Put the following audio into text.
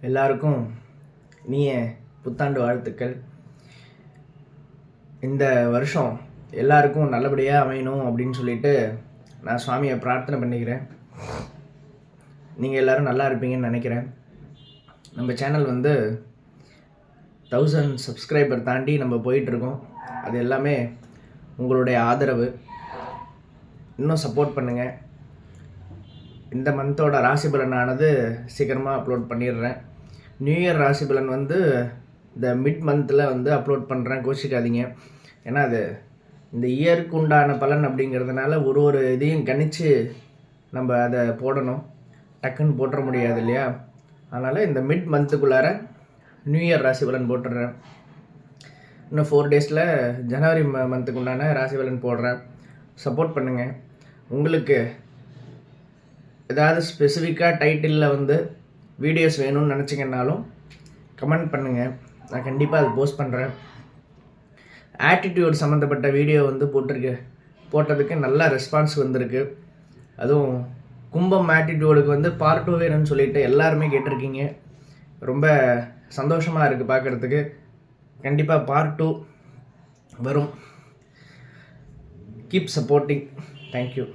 எல்லாருக்கும் இனிய புத்தாண்டு வாழ்த்துக்கள். இந்த வருஷம் எல்லாருக்கும் நல்லபடியாக அமையணும் அப்படின்னு சொல்லிட்டு நான் சுவாமியை பிரார்த்தனை பண்ணிக்கிறேன். நீங்கள் எல்லோரும் நல்லா இருப்பீங்கன்னு நினைக்கிறேன். நம்ம சேனல் 1000 சப்ஸ்கிரைபர் தாண்டி நம்ம போயிட்டுருக்கோம். அது எல்லாமே உங்களுடைய ஆதரவு. இன்னும் சப்போர்ட் பண்ணுங்கள். இந்த மந்தோட ராசி பலனானது சீக்கிரமாக அப்லோட் பண்ணிடுறேன். நியூ இயர் ராசி பலன் இந்த மிட் மந்தில் அப்லோட் பண்ணுறேன், கோச்சிக்காதீங்க. ஏன்னா அது இந்த இயருக்கு உண்டான பலன் அப்படிங்கிறதுனால ஒரு இதையும் கணிச்சு நம்ம அதை போடணும், டக்குன்னு போட்டுற முடியாது இல்லையா? அதனால் இந்த மிட் மந்த்துக்குள்ளார நியூ இயர் ராசி பலன் போட்டுடுறேன். இன்னும் 4 டேஸில் ஜனவரி மந்த்துக்கு உண்டான ராசி பலன் போடுறேன். சப்போர்ட் பண்ணுங்கள். உங்களுக்கு ஏதாவது ஸ்பெசிஃபிக்காக டைட்டிலில் வீடியோஸ் வேணும்னு நினச்சிங்கன்னாலும் கமெண்ட் பண்ணுங்கள், நான் கண்டிப்பாக அது போஸ்ட் பண்ணுறேன். ஆட்டிடியூட் சம்மந்தப்பட்ட வீடியோ போட்டதுக்கு நல்ல ரெஸ்பான்ஸ் வந்திருக்கு. அதுவும் கும்பம் ஆட்டிடியூடுக்கு பார்ட் 2 வேணும்னு சொல்லிட்டு எல்லாருமே கேட்டிருக்கீங்க. ரொம்ப சந்தோஷமாக இருக்குது பார்க்குறதுக்கு. கண்டிப்பாக பார்ட் 2 வரும். Keep supporting. தேங்க்யூ.